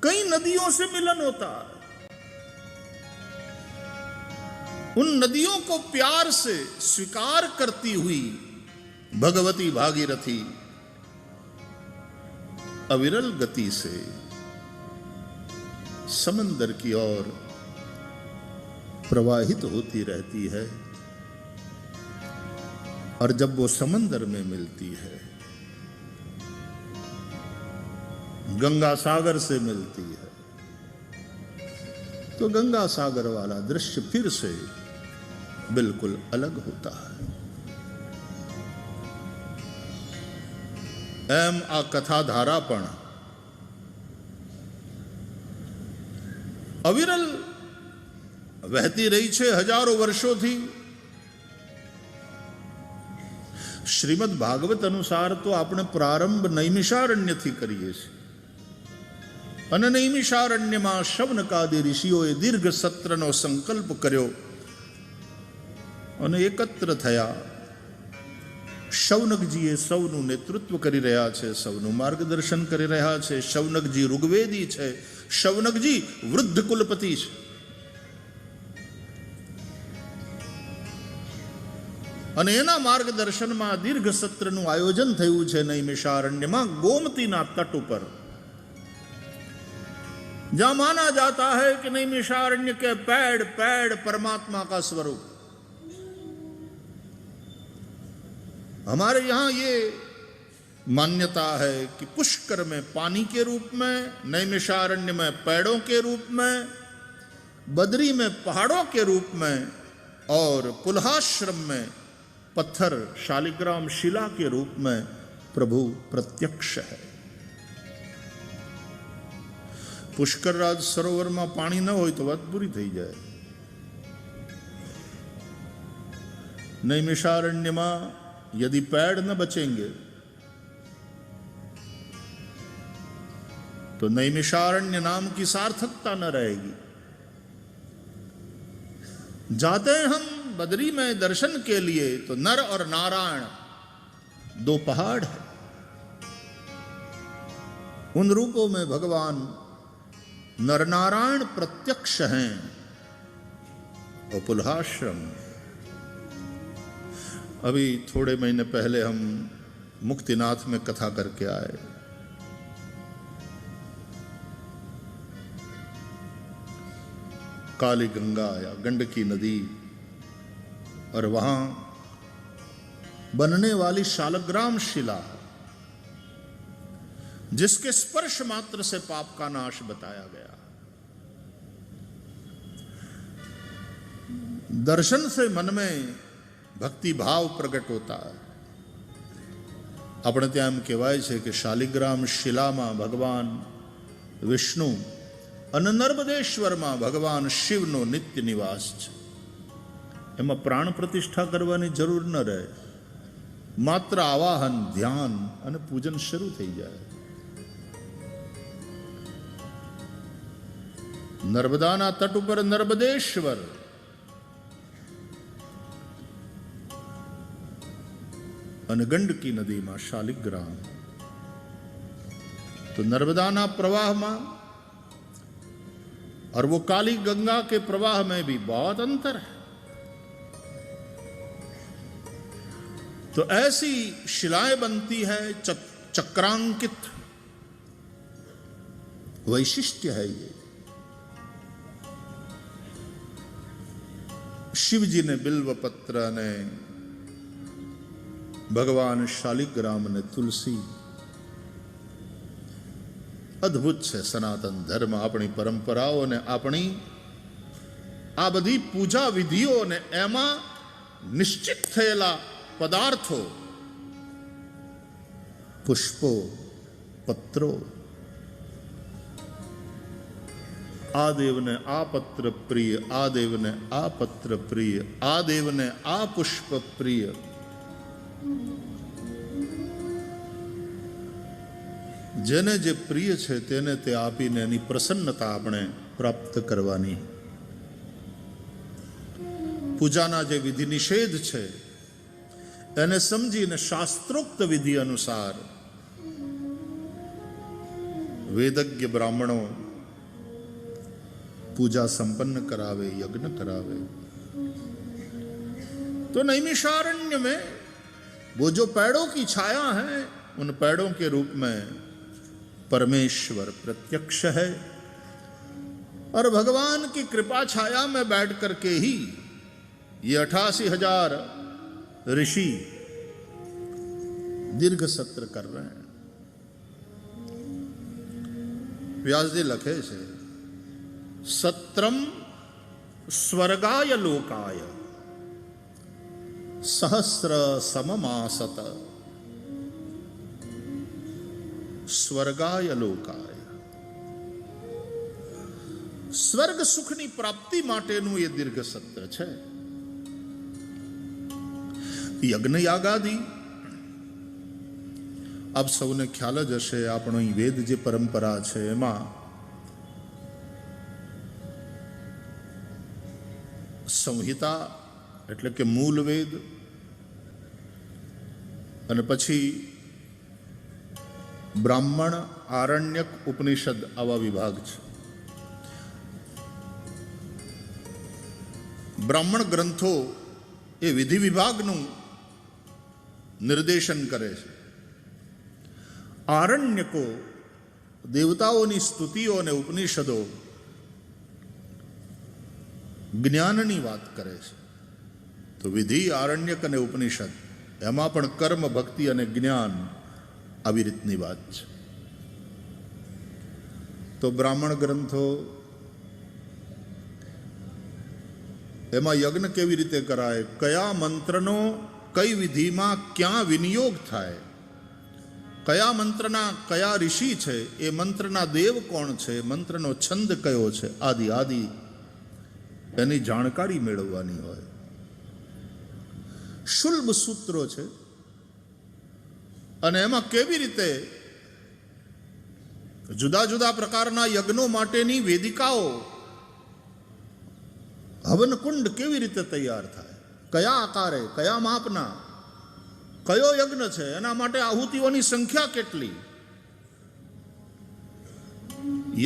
कई नदियों से मिलन होता है। उन नदियों को प्यार से स्वीकार करती हुई भगवती भागीरथी अविरल गति से समंदर की ओर प्रवाहित होती रहती है। और जब वो समंदर में मिलती है, गंगा सागर से मिलती है, तो गंगा सागर वाला दृश्य फिर से बिल्कुल अलग होता है। एम आ कथा धारा पण अविरल वहती रही छे हजारों वर्षों थी। श्रीमद भागवत अनुसार तो આપણે પ્રારંભ નૈમિષારણ્યથી કરીએ છીએ અને નૈમિષારણ્યમાં શૌનકાદિ ઋષિઓએ દીર્ઘ સત્રનો સંકલ્પ કર્યો અને એકત્ર થયા। શૌનકજીએ સૌનું નેતૃત્વ કરી રહ્યા છે, સૌનું માર્ગદર્શન કરી રહ્યા છે। શૌનકજી ઋગ્વેદી છે, શૌનકજી વૃદ્ધ કુલપતિ છે। અને એના માર્ગદર્શનમાં દીર્ઘ સત્રનું આયોજન થયું છે નૈમિષારણ્યમાં गोमतीना तट पर, जहां माना जाता है कि नैमिषारण्य के पेड़ पेड़ परमात्मा का स्वरूप। हमारे यहां ये मान्यता है कि पुष्कर में पानी के रूप में, नैमिषारण्य में पेड़ों के रूप में, बद्री में पहाड़ों के रूप में और पुलहाश्रम में पत्थर शालिग्राम शिला के रूप में प्रभु प्रत्यक्ष है। पुष्करराज सरोवर में पानी न हो तो बात पूरी थी जाए। नैमिषारण्य में यदि पेड़ न बचेंगे तो नैमिषारण्य नाम की सार्थकता न रहेगी। जाते हैं हम बद्री में दर्शन के लिए तो नर और नारायण दो पहाड़ है। उन रूपों में भगवान नरनारायण प्रत्यक्ष हैं। और पुलहाश्रम, अभी थोड़े महीने पहले हम मुक्तिनाथ में कथा करके आए। काली गंगा या गंडकी नदी और वहां बनने वाली शालग्राम शिला, जिसके स्पर्श मात्र से पाप का नाश बताया गया। दर्शन से मन में भक्ति भाव प्रकट होता है। अपने ત્યાં એમ કહેવાય છે કે શાલિગ્રામ શિલામાં ભગવાન વિષ્ણુ અને નર્મદેશ્વરમાં ભગવાન શિવનો નિત્ય નિવાસ છે। એમાં प्राण प्रतिष्ठा કરવાની જરૂર ન રહે, માત્ર આવાહન, ધ્યાન અને પૂજન શરૂ થઈ જાય। નર્મદાના તટ ઉપર નર્મદેશ્વર, અને ગંડકી નદીમાં શાલિગ્राम। तो नर्मदाना प्रवाह में और वो काली गंगा के प्रवाह में भी बहुत अंतर है। तो ऐसी शिलाएं बनती है, चक्रांकित वैशिष्ट्य है ये। शिव जी ने बिल्व पत्र ने, भगवान शालिग्राम ने तुलसी। अद्भुत है सनातन धर्म, अपनी परंपराओं ने, अपनी आ बधी पूजा विधिओं ने एमा निश्चित थयेला पदार्थों, पुष्पो, पत्रों, आ देव ने आ पत्र प्रिय, आ देव ने आ पत्र प्रिय, आ देव ने आ पुष्प प्रिय। जेने जे प्रिय छे तेने ते आपीने एनी प्रसन्नता आपणे प्राप्त करवानी। पूजाना जे विधि निषेध छे एने समजीने शास्त्रोक्त विधि अनुसार वेदज्ञ ब्राह्मणों पूजा संपन्न करावे, यज्ञ करावे। तो नैमिषारण्य में वो जो पेड़ों की छाया है, उन पेड़ों के रूप में परमेश्वर प्रत्यक्ष है, और भगवान की कृपा छाया में बैठ करके ही ये 88,000 ऋषि दीर्घ सत्र कर रहे हैं। व्यासजी लखे છે सत्रम स्वर्गाय लोकाय सहस्र सममासत। स्वर्गाय लोकाय, સ્વર્ગ સુખની પ્રાપ્તિ માટેનું એ દીર્ઘ સત્ર છે. યજ્ઞ યાગાદી આપ સૌને ખ્યાલ જ હશે, આપણો વેદ જે પરંપરા છે એમાં સંહિતા એટલે કે મૂળ વેદ, અને પછી બ્રાહ્મણ, આરણ્યક, ઉપનિષદ આવા વિભાગ છે. બ્રાહ્મણ ગ્રંથો એ વિધિ વિભાગનું નિર્દેશન કરે છે. આરણ્યકો દેવતાઓની સ્તુતિઓ અને ઉપનિષદો જ્ઞાનની વાત કરે છે. તો વિધિ, આરણ્યક અને ઉપનિષદ એમાં પણ કર્મ, ભક્તિ અને જ્ઞાન આવી રીતની વાત છે. તો બ્રાહ્મણ ગ્રંથો એમાં યજ્ઞ કેવી રીતે કરાય, કયા મંત્રનો કઈ વિધિમાં ક્યાં વિનિયોગ થાય, કયા મંત્રના કયા ઋષિ છે, એ મંત્રના દેવ કોણ છે, મંત્રનો છંદ કયો છે, આદિ આદિ એની જાણકારી મેળવવાની હોય. શુલ્બ સૂત્રો છે, અને એમાં કેવી રીતે જુદા જુદા પ્રકારના યજ્ઞો માટેની વેદિકાઓ, હવનકુંડ કેવી રીતે તૈયાર થાય, કયા આકારે, કયા માપના, કયો યજ્ઞ છે, એના માટે આહુતિઓની સંખ્યા કેટલી,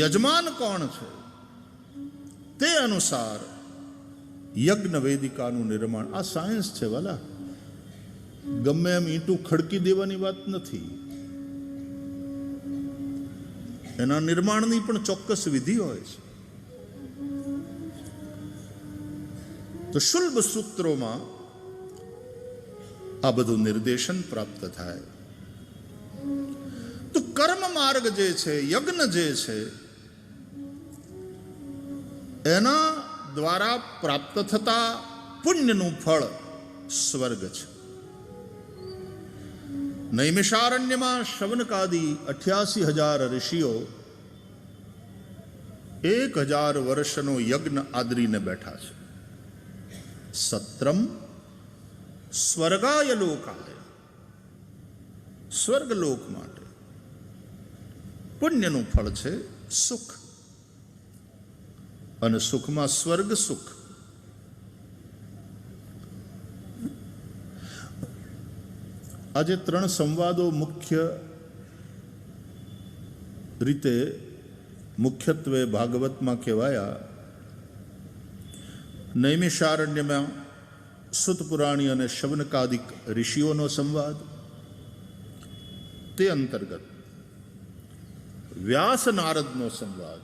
યજમાન કોણ છે, તે અનુસાર યજ્ઞ વેદિકાનું નિર્માણ. આ સાયન્સ છે વાલા, ગમે એમ ઈંટું ખડકી દેવાની વાત નથી. એના નિર્માણની પણ ચોક્કસ વિધિ હોય છે. તો શુલ્બ સૂત્રોમાં આ બધું નિર્દેશન પ્રાપ્ત થાય. તો કર્મ માર્ગ જે છે, યજ્ઞ જે છે, એના દ્વારા પ્રાપ્ત થતા પુણ્યનું ફળ સ્વર્ગ છે. નૈમિષારણ્યમાં શવનકાદી 88,000 ઋષિઓ 1,000 વર્ષનો યજ્ઞ આદરીને બેઠા છે. સત્રમ સ્વર્ગાય લોકાય, સ્વર્ગલોક માટે પુણ્યનું ફળ છે સુખ, અને સુખમાં સ્વર્ગ સુખ. આજે 3 સંવાદો મુખ્યત્વે ભાગવતમાં કહેવાયા. નૈમિષારણ્યમાં સુત પુરાણી અને શવનકાદિક ઋષિઓનો સંવાદ, તે અંતર્ગત વ્યાસ નારદનો સંવાદ.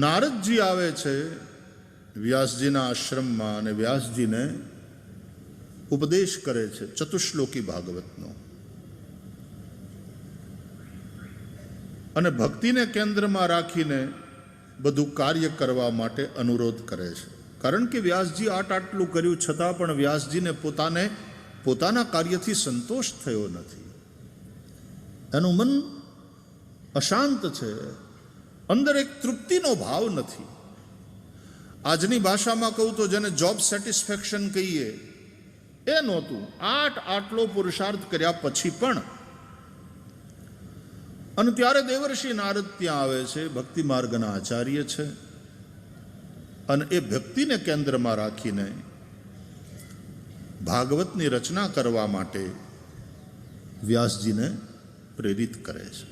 નારદજી આવે છે વ્યાસજીના આશ્રમમાં અને વ્યાસજીને ઉપદેશ કરે છે ચતુશ્લોકી ભાગવતનો, અને ભક્તિને કેન્દ્રમાં રાખીને બધું કાર્ય કરવા માટે અનુરોધ કરે છે. કારણ કે વ્યાસજી આટલું કર્યું છતાં પણ વ્યાસજીને પોતાના કાર્યથી સંતોષ થયો નથી. એનું મન અશાંત છે, અંદર એક તૃપ્તિનો ભાવ નથી. આજની ભાષામાં કહું તો જેને જોબ સેટિસ્ફેક્શન કહીએ એ નહોતું. આટલો પુરુષાર્થ કર્યા પછી પણ. અને ત્યારે દેવર્ષિ નારદ ત્યાં આવે છે, ભક્તિ માર્ગના આચાર્ય છે, અને એ ભક્તિને કેન્દ્રમાં રાખીને ભાગવતની રચના કરવા માટે વ્યાસજીને પ્રેરિત કરે છે.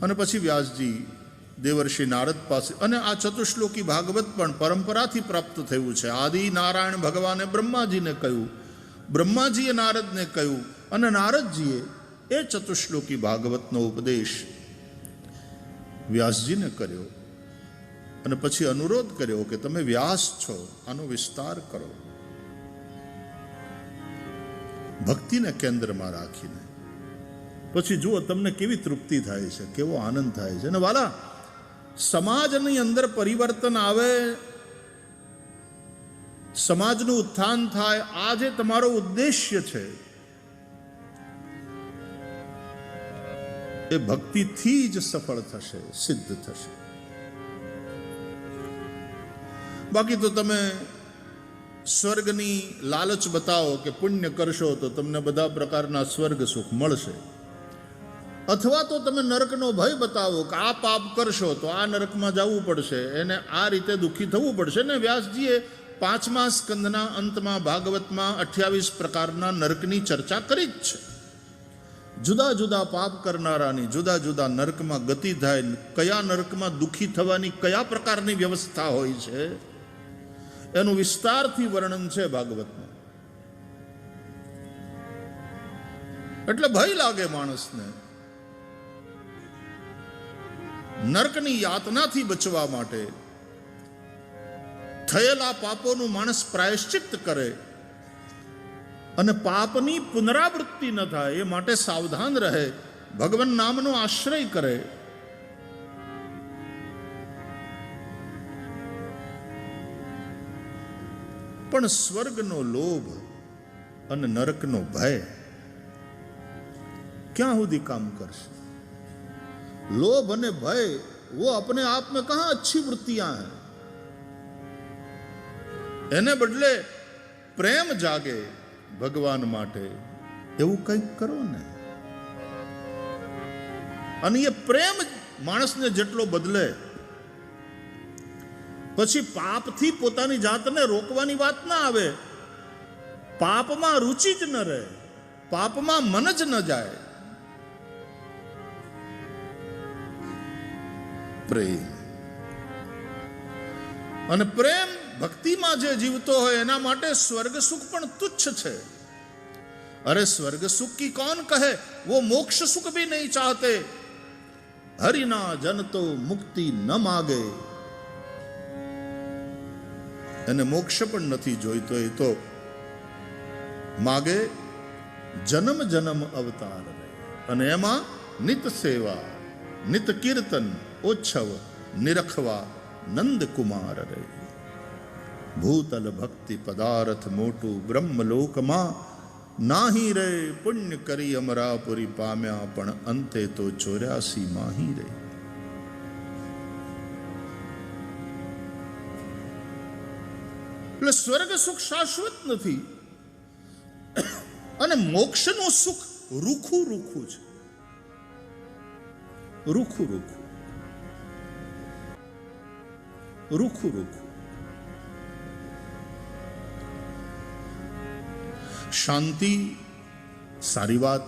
અને પછી વ્યાસજી દેવર્ષિ નારદ પાસે, અને આ ચતુશ્લોકી ભાગવત પણ પરંપરાથી પ્રાપ્ત થયું છે. આદિ નારાયણ ભગવાને બ્રહ્માજીને કહ્યું, બ્રહ્માજીએ નારદને કહ્યું, અને નારદજીએ એ ચતુશ્લોકી ભાગવતનો ઉપદેશ વ્યાસજીને કર્યો. અને પછી અનુરોધ કર્યો કે તમે વ્યાસ છો, આનો વિસ્તાર કરો, ભક્તિને કેન્દ્રમાં રાખીને. પછી જુઓ તમને કેવી તૃપ્તિ થાય છે, કેવો આનંદ થાય છે. અને વાલા, સમાજની અંદર પરિવર્તન આવે, સમાજનું ઉત્થાન થાય, આ જે તમારો ઉદ્દેશ્ય છે એ ભક્તિથી જ સફળ થશે, સિદ્ધ થશે. બાકી તો તમે સ્વર્ગની લાલચ બતાવો કે પુણ્ય કરશો તો તમને બધા પ્રકારના સ્વર્ગ સુખ મળશે, અથવા તો તમે નરકનો ભય બતાવો કે આ પાપ કરશો તો આ નરકમાં જવું પડશે, એને આ રીતે દુઃખી થવું પડશે. ને વ્યાસજીએ 5મા સ્કંદના અંતમાં ભાગવતમાં 28 પ્રકારના નરકની ચર્ચા કરી જ છે. જુદા જુદા પાપ કરનારાની જુદા જુદા નરકમાં ગતિ થાય, કયા નરકમાં દુઃખી થવાની કયા પ્રકારની વ્યવસ્થા હોય છે એનું વિસ્તારથી વર્ણન છે ભાગવતમાં. એટલે ભય લાગે માણસને. નરકની યાતનાથી બચવા માટે થયેલા પાપોનું માણસ પ્રાયશ્ચિત કરે અને પાપની પુનરાવૃત્તિ ન થાય એ માટે સાવધાન રહે, ભગવાન નામનો આશ્રય કરે. પણ સ્વર્ગનો લોભ અને નરકનો ભય ક્યાં સુધી કામ કરશે? लोभ અને भय वो अपने आप में कहां अच्छी वृत्तियां हैं. એને બદલે પ્રેમ જાગે ભગવાન માટે, એવું કંઈક કરો ને. અને એ પ્રેમ માણસને જેટલો બદલે, પછી પાપથી પોતાની જાતને રોકવાની વાત ના આવે. પાપમાં રુચિ જ ન રહે, પાપમાં મન જ ન જાય. પ્રેમ અને પ્રેમ ભક્તિમાં જે જીવતો હોય એના માટે સ્વર્ગ સુખ પણ તુચ્છ છે. अरे स्वर्ग सुख की कौन कहे, वो मोक्ष सुख भी नहीं चाहते. हरिना जन तो मुक्ति न मागे. એને મોક્ષ પણ નથી જોઈતો, એ તો માગે જન્મ જન્મ અવતાર રહે. અને એમાં નિત સેવા, નિત કીર્તન, ઓછવ નિરખવા નંદ કુમાર રહે. ભૂતલ ભક્તિ પદાર્થ મોટું બ્રહ્મલોકમાં નાહી રે. પુણ્ય કરી અમરાપુરી પામ્યા, પણ અંતે તો 84 માહી રે. એટલે સ્વર્ગ સુખ શાશ્વત નથી, અને મોક્ષનું સુખ રૂખું રૂખું છે. રૂખું રૂખું રૂખું રૂખું. શાંતિ સારી વાત,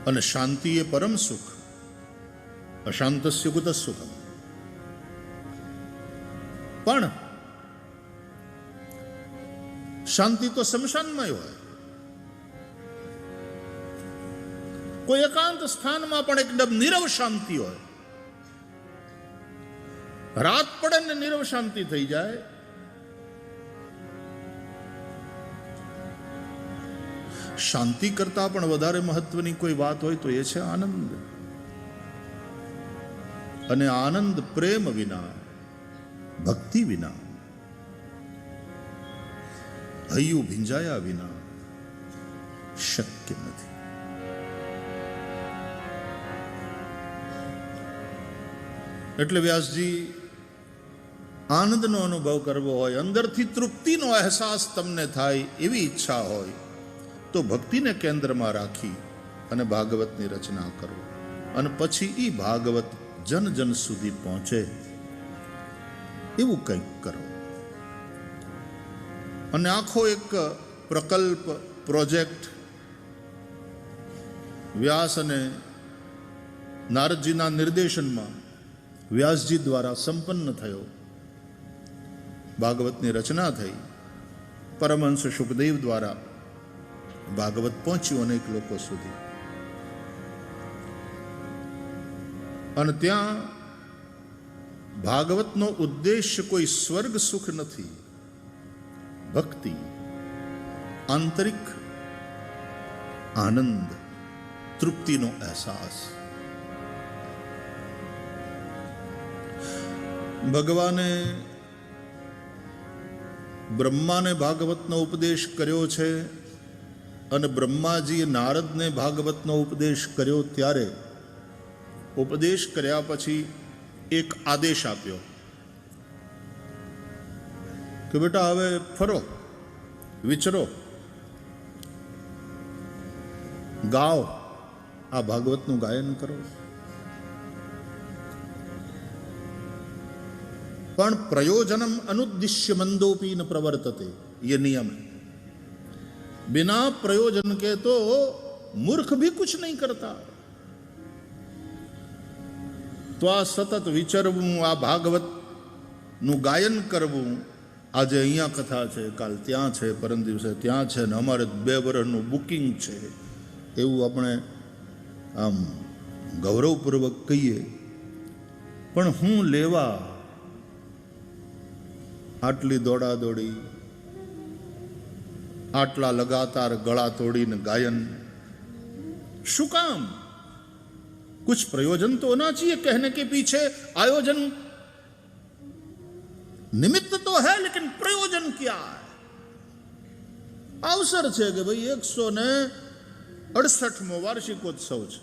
અને શાંતિ એ પરમ સુખ. અશાંતસ્ય કુત સુખમ. પણ શાંતિ તો શમશાનમાં હોય. કોઈ એકાંત સ્થાનમાં પણ એકદમ નીરવ શાંતિ હોય. રાત પડે ને નીરવ શાંતિ થઈ જાય. શાંતિ કરતા પણ વધારે મહત્વની કોઈ વાત હોય તો એ છે આનંદ. અને આનંદ પ્રેમ વિના, ભક્તિ વિના, હૈયું ભીંજાયા વિના શક્ય નથી. એટલે વ્યાસજી, આનંદનો અનુભવ કરવો હોય, અંદરથી તૃપ્તિનો અહેસાસ તમને થાય એવી ઈચ્છા હોય તો ભક્તિને કેન્દ્રમાં રાખી અને ભાગવતની રચના કરો. અને પછી એ ભાગવત જન જન સુધી પહોંચે એવું કંઈક કરો. અને આખો એક પ્રકલ્પ, પ્રોજેક્ટ વ્યાસ અને નારદજીના નિર્દેશનમાં વ્યાસજી દ્વારા સંપન્ન થયો. ભાગવતની રચના થઈ. પરમહંસ શુકદેવ દ્વારા ભાગવત પહોંચ્યું અનેક લોકો સુધી. અને ત્યાં ભાગવતનો ઉદ્દેશ્ય કોઈ સ્વર્ગ સુખ નથી, ભક્તિ, આંતરિક આનંદ, તૃપ્તિનો અહેસાસ. ભગવાને બ્રહ્માને ભાગવતનો ઉપદેશ કર્યો છે અને બ્રહ્માજીએ નારદને ભાગવતનો ઉપદેશ કર્યો. ત્યારે ઉપદેશ કર્યા પછી એક આદેશ આપ્યો કે બેટા હવે ફરો, વિચરો, ગાઓ, આ ભાગવતનું ગાયન કરો. પણ પ્રયોજનમ અનુદ્દિશ્ય મંદોપી ન પ્રવર્તતે, ये नियम है. बिना प्रयोजन के तो मूर्ख भी कुछ नहीं करता. તો આ સતત વિચરવું, આ ભાગવતનું ગાયન કરવું, આજે અહીંયા કથા છે, કાલ ત્યાં છે, પરમ દિવસે ત્યાં છે, ને અમારે 2 વર્ષનું બુકિંગ છે, એવું આપણે આમ ગૌરવપૂર્વક કહીએ. પણ હું લેવા આટલી દોડાદોડી, આટલા લગાતાર ગળા તોડીને ગાયન શું કામ? कुछ प्रयोजन तो होना चाहिए. कहने के पीछे आयोजन, निमित्त तो है, लेकिन प्रयोजन क्या है? अवसर છે કે ભાઈ 168મો વાર્ષિકોત્સવ છે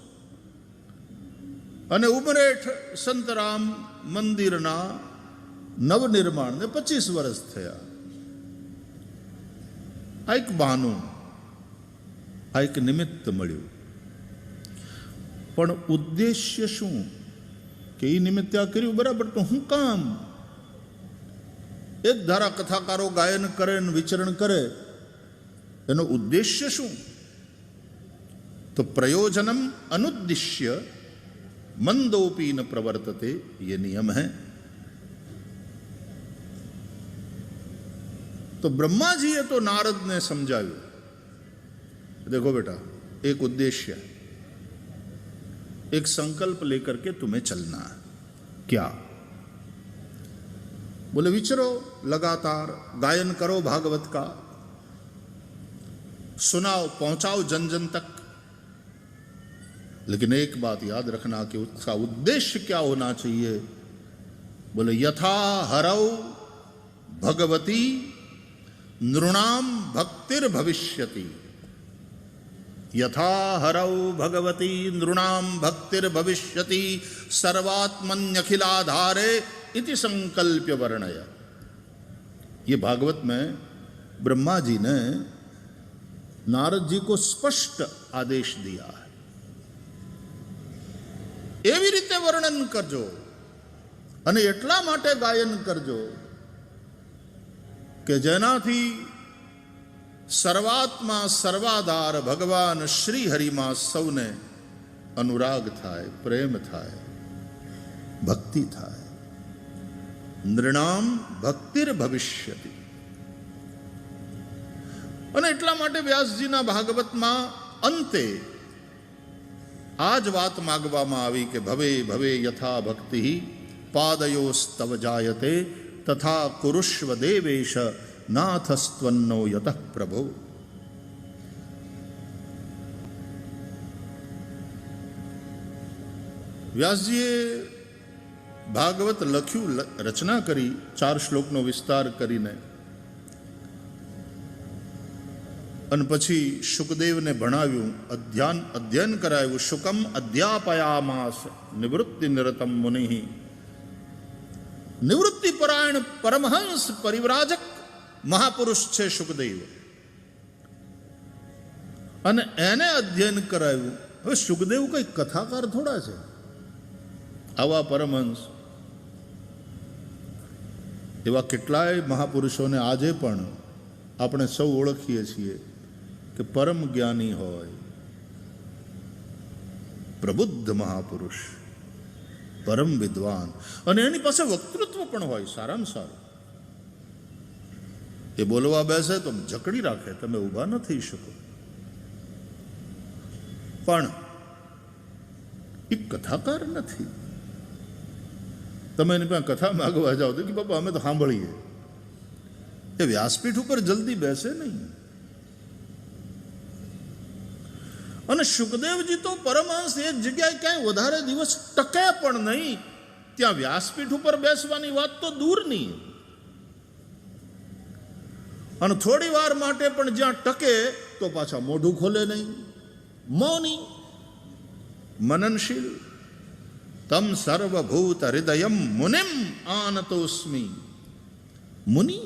અને ઉમરેઠ સંતરામ મંદિરના નવનિર્માણને 25 વર્ષ થયા. આ એક બહાનું, આ એક નિમિત્ત મળ્યું. પણ ઉદ્દેશ્ય શું? કે એ નિમિત્તે આ કર્યું બરાબર, તો હું કામ? એક ધારા કથાકારો ગાયન કરે ને વિચરણ કરે, એનો ઉદ્દેશ્ય શું? તો પ્રયોજનમ અનુદ્દિશ્ય મંદોપી ન પ્રવર્તતે, ये नियम है. तो ब्रह्माजीए तो नारद ने समझाયું, देखो बेटा, एक उद्देश्य है, एक संकल्प लेकर के तुम्हें चलना है. क्या? बोले विचरो, लगातार गायन करो भागवत का, सुनाओ, पहुंचाओ जन जन तक. लेकिन एक बात याद रखना कि उसका उद्देश्य क्या होना चाहिए. बोले यथा हरौ भगवती नृणाम भक्तिर भविष्यति, यथा हरौ भगवती नृणाम भक्तिर भविष्यति सर्वात्मन्यखिलाधारे इति संकल्प्य वर्णय. ये भागवत में ब्रह्मा जी ने नारद जी को स्पष्ट आदेश दिया है. एवी रीते वर्णन करजो અને એટલા માટે ગાયન કરજો કે જેનાથી સર્વાત્મા સર્વાધાર ભગવાન શ્રી હરિમાં સૌને અનુરાગ થાય, પ્રેમ થાય, ભક્તિ થાય. નૃણામ ભક્તિર ભવિષ્યતિ. અને એટલા માટે વ્યાસજીના ભાગવતમાં અંતે આ જ વાત માગવામાં આવી કે ભવે ભવે યથા ભક્તિ પાદયોસ્તવ જાયતે તથા કુરુષ્વ દેવેશ નાથસ્ત્વન્નો યતઃ પ્રભો. વ્યાસજીએ ભાગવત લખ્યું, રચના કરી, 4 શ્લોકનો વિસ્તાર કરીને, અને પછી શુકદેવને ભણાવ્યું, અધ્યયન કરાવ્યું. શુકમ અધ્યાપયામાસ નિવૃત્તિ નિરતમ મુનિ. નિવૃત્તિ પરાયણ પરમહંસ પરિવ્રાજક મહાપુરુષ છે શુકદેવ, અને એને અધ્યયન કરાવ્યું. હવે શુકદેવ કઈ કથાકાર થોડા છે. આવા પરમહંસ, એવા કેટલાય મહાપુરુષોને આજે પણ આપણે સૌ ઓળખીએ છીએ. કે પરમ જ્ઞાની હોય, પ્રબુદ્ધ મહાપુરુષ, પરમ વિદ્વાન, અને એની પાસે વક્તૃત્વ પણ હોય સારામાં સારું. એ બોલવા બેસે તો જકડી રાખે, તમે ઊભા ન થઈ શકો. પણ એ કથાકાર નથી. તમે એની પાસે કથા માગવા જાઓ તો કે બાપા અમે તો સાંભળીએ. એ વ્યાસપીઠ ઉપર જલ્દી બેસે નહીં. અને શુકદેવજી તો પરમહંસ એક જગ્યાએ ક્યાંય વધારે દિવસ ટકે પણ નહીં. ત્યાં વ્યાસપીઠ ઉપર બેસવાની વાત તો દૂરની, અને થોડી વાર માટે પણ જ્યાં ટકે તો પાછા મોઢું ખોલે નહીં, મૌની, મનનશીલ. તમ સર્વભૂત હૃદયમ મુનિમ આનતોસ્મિ. મુનિ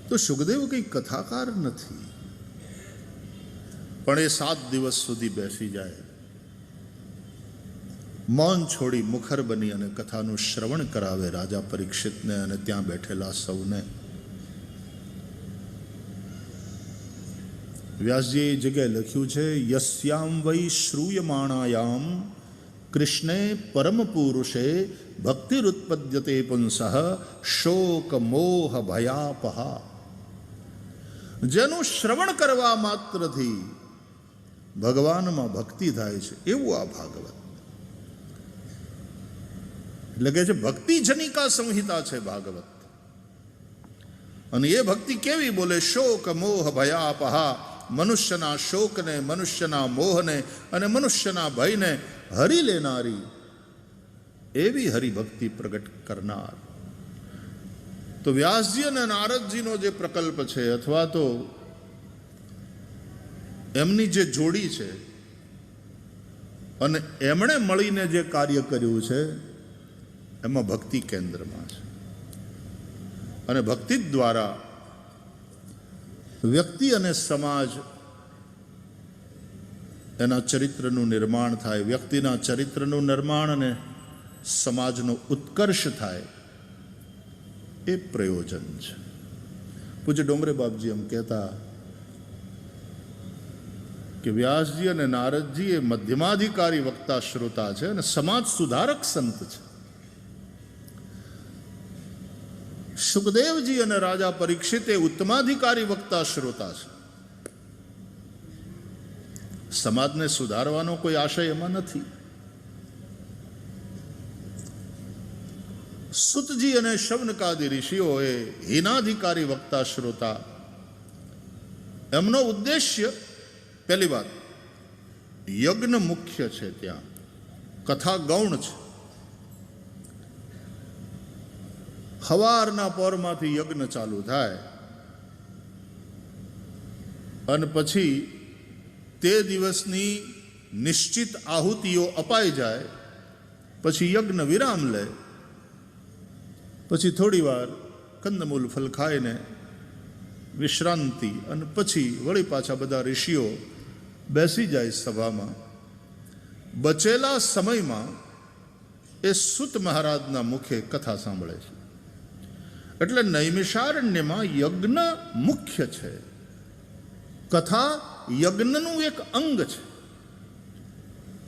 તો સુખદેવ કંઈ કથાકાર નથી. પણ એ 7 દિવસ સુધી બેસી જાય, મૌન છોડી મુખર બની અને કથાનું શ્રવણ કરાવે રાજા પરીક્ષિતને અને ત્યાં બેઠેલા સૌને. વ્યાસજીએ એ જગ્યાએ લખ્યું છે, યસ્યામ વૈ શ્રૂયમાણાયામ કૃષ્ણે પરમ પુરુષે ભક્તિરુત્પદ્યતે પુંસઃ શોક મોહ ભયાપહા. જેનું શ્રવણ કરવા માત્રથી ભગવાનમાં ભક્તિ થાય છે એવું આ ભાગવત. એટલે કે છે ભક્તિ જનિકા સંહિતા છે ભાગવત. અને એ ભક્તિ કેવી બોલે? શોક મોહ ભયાપહા. મનુષ્યના શોકને, મનુષ્યના મોહને અને મનુષ્યના ભયને હરી લેનારી એવી હરિભક્તિ પ્રગટ કરનાર. તો વ્યાસજી અને નારદજીનો જે પ્રકલ્પ છે, અથવા તો એમની જે જોડી છે, અને એમણે મળીને જે કાર્ય કર્યું છે એમાં ભક્તિ કેન્દ્રમાં છે. અને ભક્તિ દ્વારા વ્યક્તિ અને સમાજ એના ચરિત્રનું નિર્માણ થાય. વ્યક્તિના ચરિત્રનું નિર્માણ અને સમાજનો ઉત્કર્ષ થાય, એ પ્રયોજન છે. પૂજ્ય ડોંગરે બાપજી એમ કહેતા કે વ્યાસજી અને નારદજી એ મધ્યમાધિકારી વક્તા શ્રોતા છે અને સમાજ સુધારક સંત છે. સુખદેવજી અને રાજા પરીક્ષિત એ ઉત્તમાધિકારી વક્તા શ્રોતા છે. સમાજને સુધારવાનો કોઈ આશય એમાં નથી. સુતજી અને શૌનકાદી ઋષિઓ એ હીનાધિકારી વક્તા શ્રોતા. એમનો ઉદ્દેશ્ય, પહેલી વાત, યજ્ઞ મુખ્ય છે, ત્યાં કથા ગૌણ છે. સવારના પોરમાંથી યજ્ઞ ચાલુ થાય અને પછી તે દિવસની નિશ્ચિત આહુતિઓ અપાઈ જાય, પછી યજ્ઞ વિરામ લે, પછી થોડી વાર કંદમૂલ ફલ ખાઈને વિશ્રાંતિ, અને પછી વળી પાછા બધા ઋષિઓ બેસી જાય સભામાં. બચેલા સમયમાં એ સુત મહારાજના મુખે કથા સાંભળે છે. એટલે નૈમિષારણ્યમાં યજ્ઞ મુખ્ય છે. કથા યજ્ઞનું એક અંગ છે.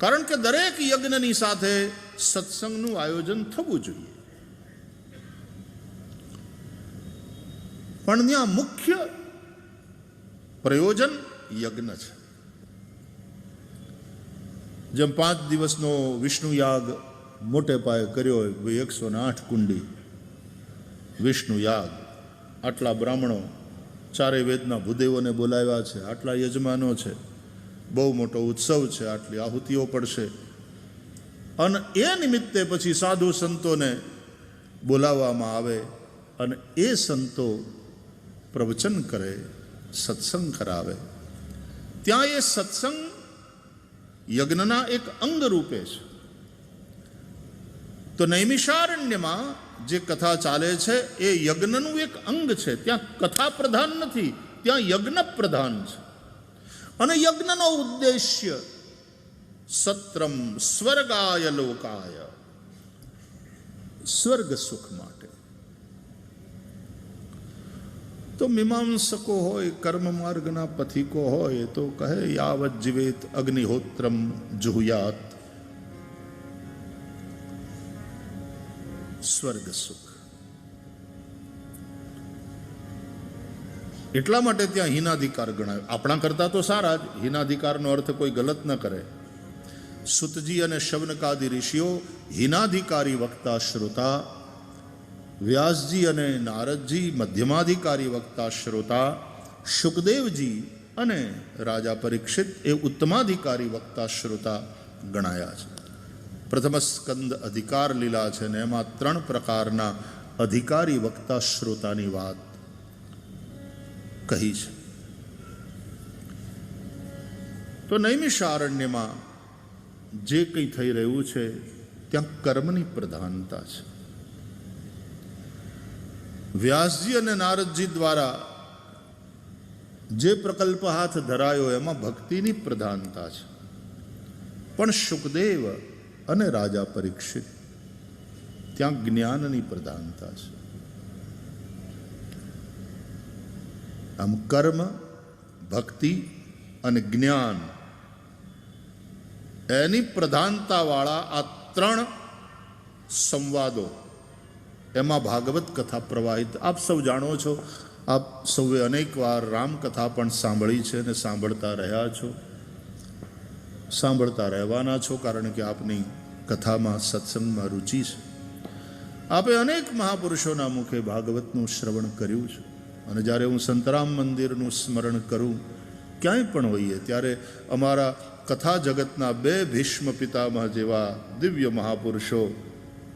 કારણ કે દરેક યજ્ઞની સાથે સત્સંગનું આયોજન થવું જોઈએ. પણ ત્યાં મુખ્ય પ્રયોજન યજ્ઞ છે. જેમ 5 દિવસનો વિષ્ણુ યાગ મોટે પાયે કર્યો હોય, 108 કુંડી વિષ્ણુ યાગ, આટલા બ્રાહ્મણો, 4 વેદના ભૂદેવોને બોલાવ્યા છે, આટલા યજમાનો છે, બહુ મોટો ઉત્સવ છે, આટલી આહુતિઓ પડશે. અને એ નિમિત્તે પછી સાધુ સંતોને બોલાવવામાં આવે અને એ સંતો પ્રવચન કરે, સત્સંગ કરાવે. ત્યાં એ સત્સંગ યજ્ઞના એક અંગ રૂપે છે. તો નૈમિષારણ્યમાં જે કથા ચાલે છે એ યજ્ઞનું એક અંગ છે. ત્યાં કથા પ્રધાન નથી, ત્યાં યજ્ઞ પ્રધાન છે. અને યજ્ઞનો ઉદ્દેશ્ય સત્રમ સ્વર્ગાય લોકાય, સ્વર્ગ સુખ માટે. તો મીમાંસકો હોય, કર્મ માર્ગના પથિકો હોય તો કહે યાવત જીવેત અગ્નિહોત્રમ જુહુયાત, સ્વર્ગ સુખ. એટલા માટે ત્યાં હિનાધિકાર ગણાય. આપણા કરતા તો સારા જ, હિનાધિકારનો અર્થ કોઈ ગલત ન કરે. સુતજી અને શૌનકાદિ ઋષિઓ હિનાધિકારી વક્તા શ્રોતા, વ્યાસજી અને નારદજી મધ્યમાધિકારી વક્તા શ્રોતા, શુકદેવજી અને રાજા પરીક્ષિત એ ઉત્તમાધિકારી વક્તા શ્રોતા ગણાયા છે. પ્રથમ સ્કંદ અધિકાર લીલા છે ને એમાં 3 પ્રકારના અધિકારી વક્તા શ્રોતાની વાત કહી છે. તો નૈમિષારણ્યમાં જે કંઈ થઈ રહ્યું છે ત્યાં કર્મની પ્રધાનતા છે. વ્યાસજી અને નારદજી દ્વારા જે પ્રકલ્પ હાથ ધરાયો એમાં ભક્તિની પ્રધાનતા છે, પણ શુકદેવ અને રાજા પરીક્ષિત ત્યાં જ્ઞાનની પ્રધાનતા છે. આમ કર્મ, ભક્તિ અને જ્ઞાન એની પ્રધાનતાવાળા આ 3 સંવાદો, એમાં ભાગવત કથા પ્રવાહિત. આપ સૌ જાણો છો, આપ સૌએ અનેક વાર રામકથા પણ સાંભળી છે અને સાંભળતા રહ્યા છો, સાંભળતા રહેવાના છો, કારણ કે આપની કથામાં સત્સંગમાં રુચિ છે. આપે અનેક મહાપુરુષોના મુખે ભાગવતનું શ્રવણ કર્યું છે. અને જ્યારે હું સંતરામ મંદિરનું સ્મરણ કરું, ક્યાંય પણ હોઈએ, ત્યારે અમારા કથા જગતના 2 ભીષ્મ પિતામહ જેવા દિવ્ય મહાપુરુષો,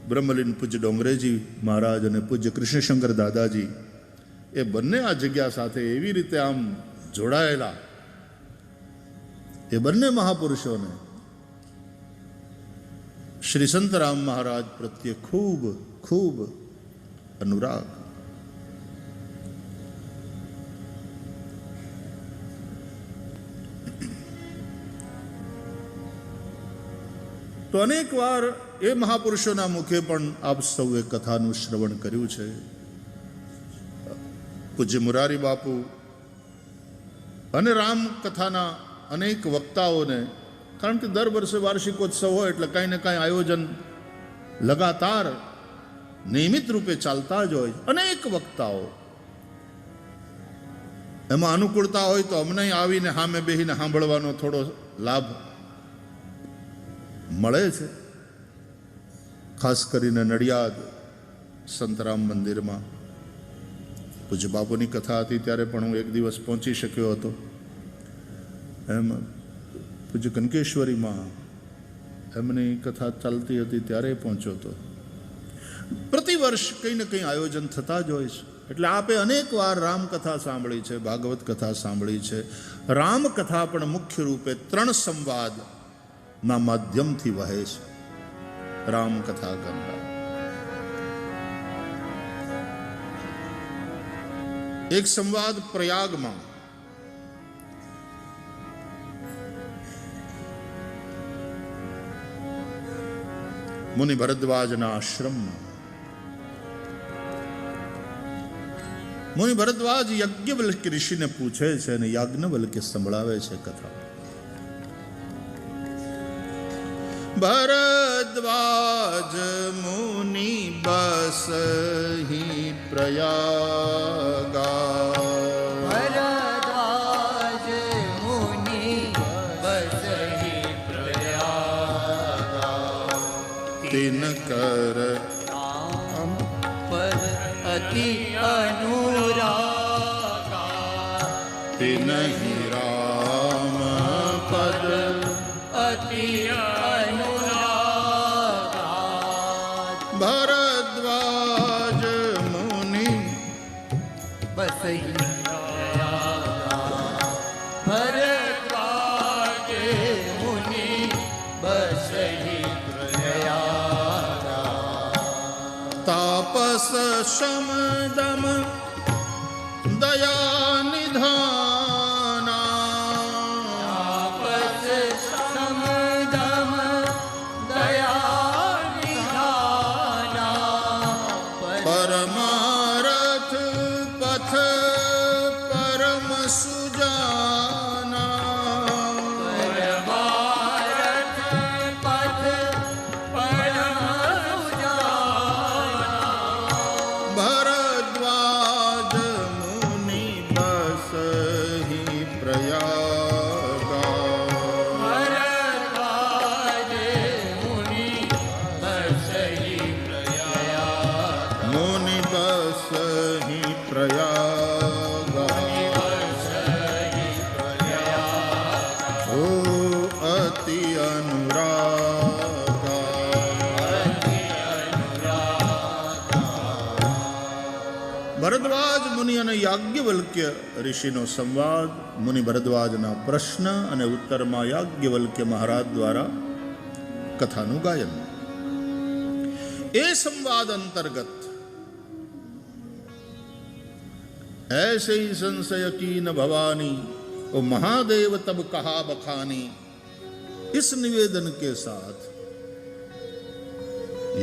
બ્રહ્મલીન પૂજ્ય ડોંગરેજી મહારાજ અને પૂજ્ય કૃષ્ણશંકર દાદાજી, એ બંને આ જગ્યા સાથે એવી રીતે આમ જોડાયેલા, એ બંને મહાપુરુષોને શ્રી સંતરામ મહારાજ પ્રત્યે ખૂબ ખૂબ અનુરાગ. તો અનેક વાર એ મહાપુરુષોના મુખે પણ આપ સૌએ કથાનું શ્રવણ કર્યું છે. પૂજ્ય મુરારી બાપુ અને રામકથાના અનેક વક્તાઓને, કારણ કે દર વર્ષે વાર્ષિકોત્સવ હોય એટલે કાંઈ ને કાંઈ આયોજન લગાતાર નિયમિત રૂપે ચાલતા જ હોય. અનેક વક્તાઓ, એમાં અનુકૂળતા હોય તો અમને આવીને સામે બેહીને સાંભળવાનો થોડો લાભ મળે છે. ખાસ કરીને નડિયાદ સંતરામ મંદિરમાં પૂજ્ય બાપુની કથા હતી ત્યારે પણ હું એક દિવસ પહોંચી શક્યો હતો. એમ પૂજ્ય કનકેશ્વરીમાં એમની કથા ચાલતી હતી ત્યારે પહોંચ્યો હતો. પ્રતિવર્ષ કંઈ ને કંઈ આયોજન થતા જ હોય છે. એટલે આપે અનેક વાર રામકથા સાંભળી છે, ભાગવત કથા સાંભળી છે. રામકથા પણ મુખ્ય રૂપે 3 સંવાદ ના માધ્યમથી વહે છે. રામકથા ગંગા. એક સંવાદ પ્રયાગમાં, મુનિ ભરદ્વાજના આશ્રમમાં. મુનિ ભરદ્વાજ યજ્ઞવલ્ક્ય ઋષિને પૂછે છે અને યાજ્ઞવલ્ક્ય સંભળાવે છે કથા. ભરદ્વાજ મુનિ બસહી પ્રયાગા, ભરદ્વાજ મુનિ બસહી પ્રયાગા, તિન કર પર અતિ અનુરાગા, તિનહિ રામ પદ અતિ ભરદ્વાજ મુનિ બસહી પ્રયાગા, ભરદ્વાજ મુનિ બસહી પ્રયાગા, તાપસ સમદમ દયા નિધાના, તાપસ સમદમ દયા નિધાના, સુજાના ભારત પથ પરમ સુજાના ભરદ્વાજ મુનિ બસહિ પ્રયાગા ભરદ્વાજ મુનિ બસહિ પ્રયાગા મુનિ બસહિ પ્રયાગા ઓ અતિ અનુરાગા ભરદ્વાજ મુનિ અને યાજ્ઞવલ્ક્ય ઋષિનો સંવાદ, મુનિ ભરદ્વાજના પ્રશ્ન અને ઉત્તરમાં યાજ્ઞવલ્ક્ય મહારાજ દ્વારા કથાનું ગાયન. એ સંવાદ અંતર્ગત ऐसे ही संशय की न भवानी ओ महादेव तब कहा बखानी, इस निवेदन के साथ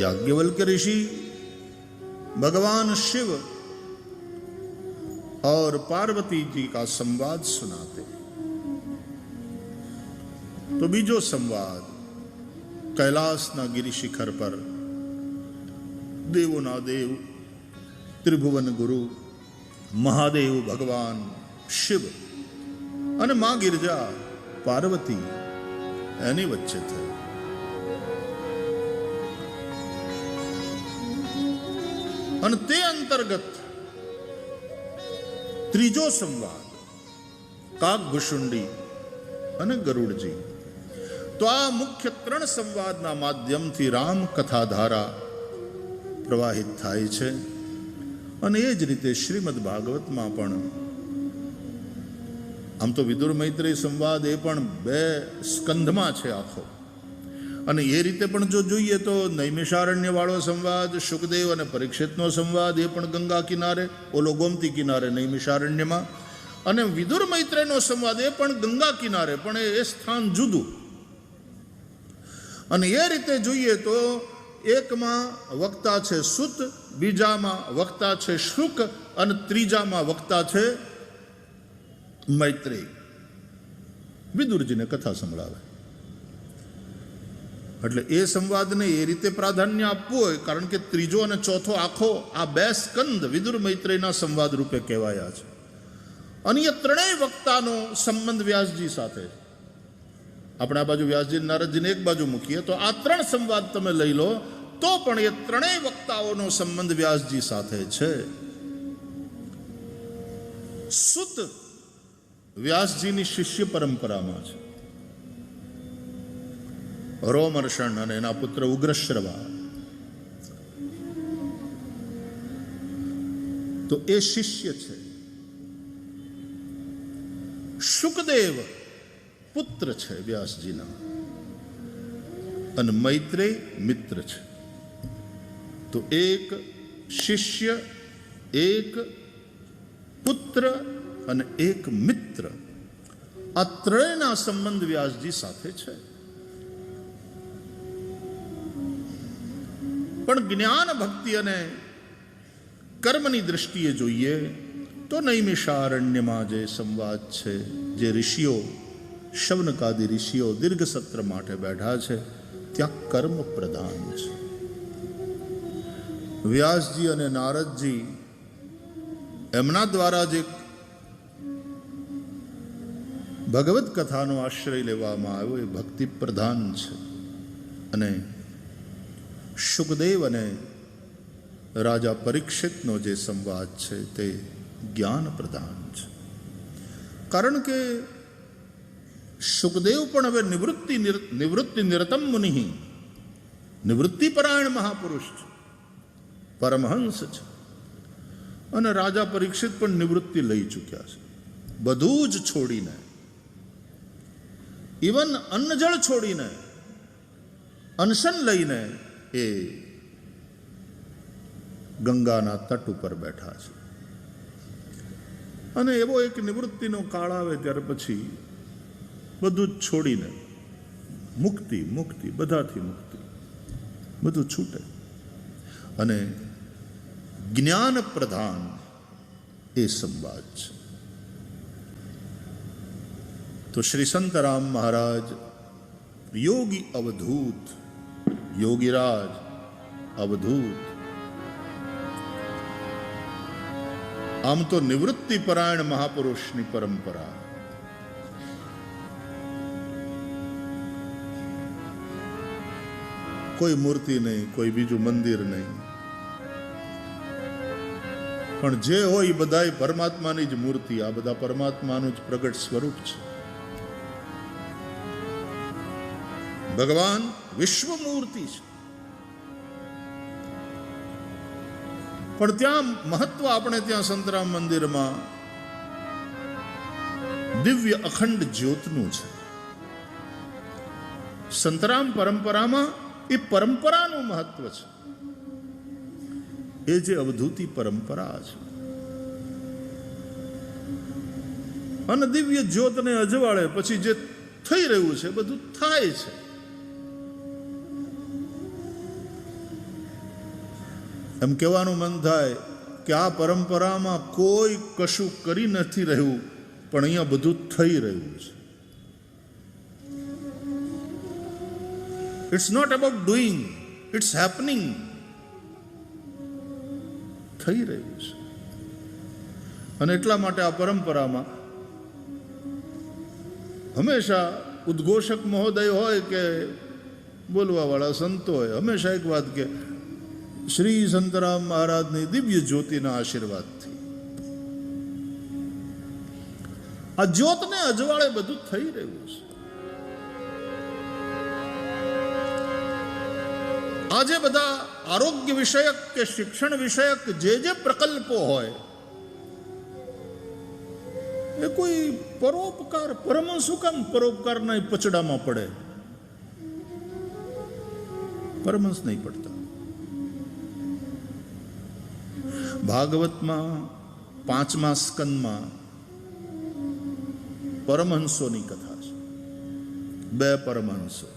याज्ञवल्क्य ऋषि भगवान शिव और पार्वती जी का संवाद सुनाते. तो बीजो संवाद कैलासना गिरि शिखर पर देवोना देव त्रिभुवन गुरु મહાદેવ ભગવાન શિવ અને મા ગિરજા પાર્વતી એની વચ્ચે થયો. અને તે અંતર્ગત ત્રીજો સંવાદ કાગભૂષુંડી અને ગરુડજી. તો આ મુખ્ય ત્રણ સંવાદના માધ્યમથી રામ કથા ધારા પ્રવાહિત થાય છે. અને એ જ રીતે શ્રીમદ ભાગવતમાં પણ આમ તો વિદુર મૈત્રેય સંવાદ એ પણ 2 સ્કંધમાં છે આખો. અને એ રીતે પણ જો જોઈએ તો નૈમિષારણ્ય વાળો સંવાદ, શુકદેવ અને પરીક્ષિતનો સંવાદ એ પણ ગંગા કિનારે, ઓલો ગોમતી કિનારે નૈમિષારણ્યમાં, અને વિદુર મૈત્રેયનો સંવાદ એ પણ ગંગા કિનારે, પણ એ સ્થાન જુદું. અને એ રીતે જોઈએ તો એકમાં વક્તા છે સુત, બીજામાં વક્તા છે શુક અને ત્રીજામાં વક્તા છે મૈત્રેય. વિદુરજીને કથા સંભળાવે. એટલે એ સંવાદને એ રીતે પ્રાધાન્ય આપવું હોય, કારણ કે ત્રીજો અને ચોથો આખો આ 2 સ્કંદ વિદુર મૈત્રેયના સંવાદ રૂપે કહેવાયા છે. અને એ ત્રણેય વક્તાનો સંબંધ વ્યાસજી સાથે. આપણે આ બાજુ વ્યાસજી નારદજીને એક બાજુ મૂકીએ તો આ 3 સંવાદ તમે લઈ લો તો પણ એ ત્રણેય વક્તાઓનો સંબંધ વ્યાસજી સાથે છે. સુત વ્યાસજીની શિષ્ય પરંપરામાં છે. રોમહર્ષણ અને એના પુત્ર ઉગ્રશ્રવા તો એ શિષ્ય છે. શુકદેવ પુત્ર છે વ્યાસજીના, અને મૈત્રેય મિત્ર છે. તો એક શિષ્ય, એક પુત્ર અને એક મિત્ર, આ ત્રણેયના સંબંધ વ્યાસજી સાથે છે. પણ જ્ઞાન, ભક્તિ અને કર્મની દ્રષ્ટિએ જોઈએ તો નૈમિષારણ્યમાં જે સંવાદ છે, જે ઋષિઓ, શૌનકાદિ ઋષિઓ દીર્ઘ સત્ર માટે બેઠા છે, ત્યાં કર્મ પ્રધાન છે. વ્યાસજી અને નારદજી એમના દ્વારા જે ભગવત કથાનો આશ્રય લેવામાં આવ્યો એ ભક્તિ પ્રધાન છે. અને શુકદેવ અને રાજા પરીક્ષિતનો જે સંવાદ છે તે જ્ઞાન પ્રધાન છે. કારણ કે શુકદેવ પણ હવે નિવૃત્તિ નિરતમ મુનિ, નિવૃત્તિપરાયણ મહાપુરુષ છે, પરમહંસ છે. અને રાજા પરીક્ષિત પણ નિવૃત્તિ લઈ ચૂક્યા છે. બધું જ છોડીને, ઇવન અન્નજળ છોડીને, અનશન લઈને એ ગંગાના તટ ઉપર બેઠા છે. અને એવો એક નિવૃત્તિનો કાળ આવે ત્યારે પછી બધું જ છોડીને મુક્તિ, મુક્તિ, બધાથી મુક્તિ, બધું છૂટે. અને જ્ઞાન પ્રધાન એ સંવાદ છે. तो श्री संतराम महाराज योगी अवधूत, योगीराज अवधूत, आम तो निवृत्ति परायण महापुरुषनी परंपरा। कोई मूर्ति नहीं, कोई बीजू मंदिर नहीं, पण जे हो ई बधाय परमात्मानी ज मूर्ति, आ बधा परमात्मानुं ज प्रगट स्वरूप छे। भगवान विश्व मूर्ति छे, पण त्यां महत्व आपणे त्यां संतराम मंदिरमां दिव्य अखंड ज्योतनुं छे। संतराम परंपरामां એ પરંપરાનું મહત્વ છે, એ જે અવધૂતિ પરંપરા છે, અને દિવ્ય જ્યોતને અજવાળે પછી જે થઈ રહ્યું છે બધું થાય છે. એમ કહેવાનું મન થાય કે આ પરંપરામાં કોઈ કશું કરી નથી રહ્યું, પણ અહીંયા બધું થઈ રહ્યું છે. It's not about doing, it's happening. થઈ રહ્યું છે. અને એટલા માટે આ પરંપરામાં હંમેશા ઉદ્ઘોષક મહોદય હોય કે બોલવાવાળા સંતો હોય, હંમેશા એક વાત કે શ્રી સંતરામ મહારાજની દિવ્ય જ્યોતિના આશીર્વાદથી આ જ્યોતને અજવાળે બધું થઈ રહ્યું છે. આજે બધા આરોગ્ય વિષયક કે શિક્ષણ વિષયક જે પ્રકલ્પો હોય એ કોઈ પરોપકાર, પરમ શું કામ પરોપકારના પચડામાં પડે? પરમહંસ નહીં પડતા. ભાગવતમાં 5મા સ્કંદમાં પરમહંસોની કથા છે. 2 પરમહંસો,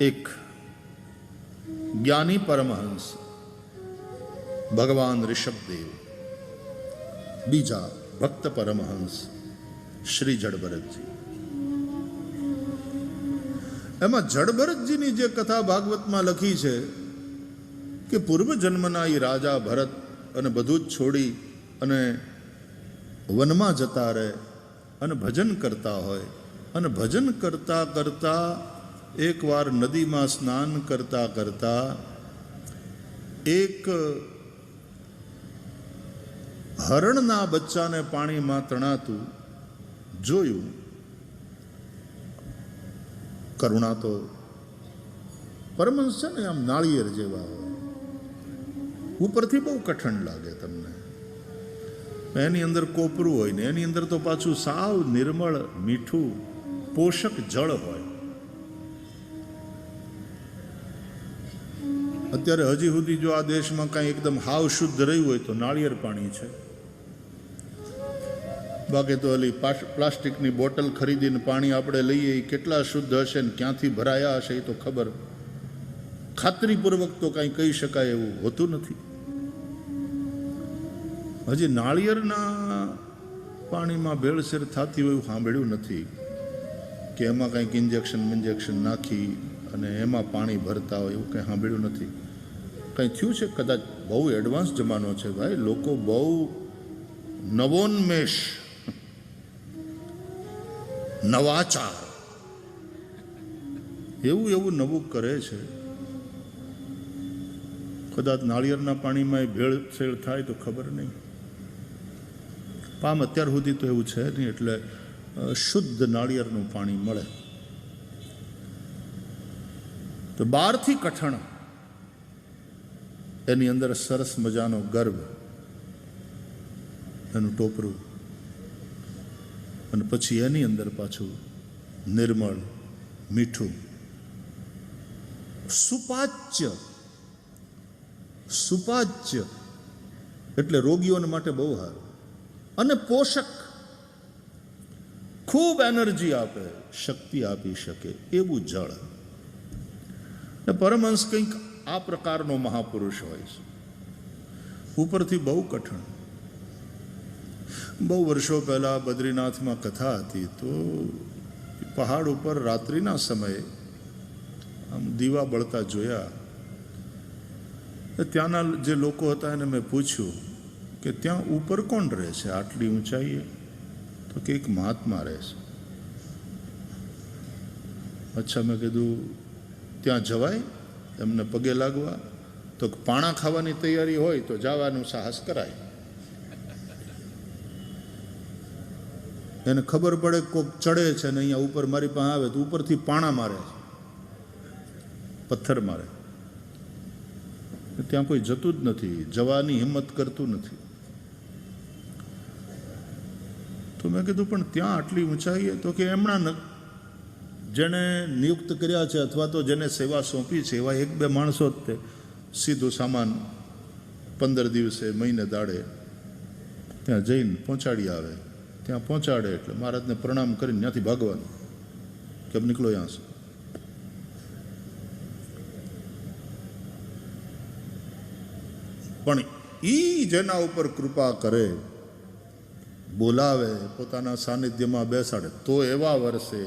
એક જ્ઞાની પરમહંસ ભગવાન ઋષભદેવ, બીજા ભક્ત પરમહંસ શ્રી જડભરતજી. એમાં જડભરતજીની જે કથા ભાગવતમાં લખી છે કે પૂર્વ જન્મના એ રાજા ભરત અને બધું જ છોડી અને વનમાં જતા રહે અને ભજન કરતા હોય, અને ભજન કરતા કરતા એકવાર નદીમાં સ્નાન કરતા કરતા એક હરણના બચ્ચાને પાણીમાં તણાતું જોયું. કરુણા તો પરમહંસ છે ને, આમ નાળિયેર જેવા હોય, ઉપરથી બહુ કઠણ લાગે તમને. એની અંદર કોપરું હોય ને એની અંદર તો પાછું સાવ નિર્મળ મીઠું પોષક જળ હોય. અત્યારે હજી સુધી જો આ દેશમાં કાંઈ એકદમ હાવ શુદ્ધ રહ્યું હોય તો નાળિયેર પાણી છે. બાકી તો ઓલી પ્લાસ્ટિકની બોટલ ખરીદીને પાણી આપણે લઈએ એ કેટલા શુદ્ધ હશે ને ક્યાંથી ભરાયા હશે એ તો ખબર, ખાતરીપૂર્વક તો કાંઈ કહી શકાય એવું હોતું નથી. હજી નાળિયેરના પાણીમાં ભેળસેળ થતી હોય એવું સાંભળ્યું નથી, કે એમાં કંઈક ઇન્જેક્શન નાખી અને એમાં પાણી ભરતા હોય એવું કંઈ સાંભળ્યું નથી. કંઈ થયું છે કદાચ, બહુ એડવાન્સ જમાનો છે ભાઈ, લોકો બહુ નવોન્મેષ, નવાચાર એવું નવું કરે છે. કદાચ નાળિયેરના પાણીમાં ભેળસેળ થાય તો ખબર નહીં. પામ અત્યાર સુધી તો એવું છે નહીં, એટલે શુદ્ધ નાળિયેરનું પાણી મળે. તો બહારથી કઠણ, એની અંદર સરસ મજાનો ગર્ભ, એનું ટોપરું, અને પછી એની અંદર પાછું નિર્મળ મીઠું, સુપાચ્ય એટલે રોગીઓને માટે બહુ સારું, અને પોષક, ખૂબ એનર્જી આપે, શક્તિ આપી શકે એવું જળ. પરમહંસ કંઈક આ પ્રકારનો મહાપુરુષ હોય છે. ઉપરથી બહુ કઠણ, બહુ વર્ષો પહેલાં બદ્રીનાથમાં કથા હતી, તો પહાડ ઉપર રાત્રિના સમયે આમ દીવા બળતા જોયા. ત્યાંના જે લોકો હતા એને મેં પૂછ્યું કે ત્યાં ઉપર કોણ રહે છે આટલી ઊંચાઈએ? તો કે એક મહાત્મા રહે છે. અચ્છા, મેં કીધું ત્યાં જવાય એમને પગે લાગવા? તો પાણા ખાવાની તૈયારી હોય તો જવાનું સાહસ કરાય. એને ખબર પડે કોક ચડે છે ને અહીંયા ઉપર મારી પાસે આવે તો ઉપરથી પાણા મારે છે, પથ્થર મારે. ત્યાં કોઈ જતું જ નથી, જવાની હિંમત કરતું નથી. તો મેં કીધું પણ ત્યાં આટલી ઊંચાઈએ? તો કે એમના જેણે નિયુક્ત કર્યા છે અથવા તો જેને સેવા સોંપી છે એવા 1-2 માણસો જ તે સીધું સામાન 15 દિવસે મહિને દાડે ત્યાં જઈને પહોંચાડી આવે. ત્યાં પહોંચાડે એટલે મહારાજને પ્રણામ કરીને ત્યાંથી ભાગવાનું કે અબ નીકળો યહાં સે. પણ ઈ જેના ઉપર કૃપા કરે, બોલાવે, પોતાના સાનિધ્યમાં બેસાડે, તો એવા વર્ષે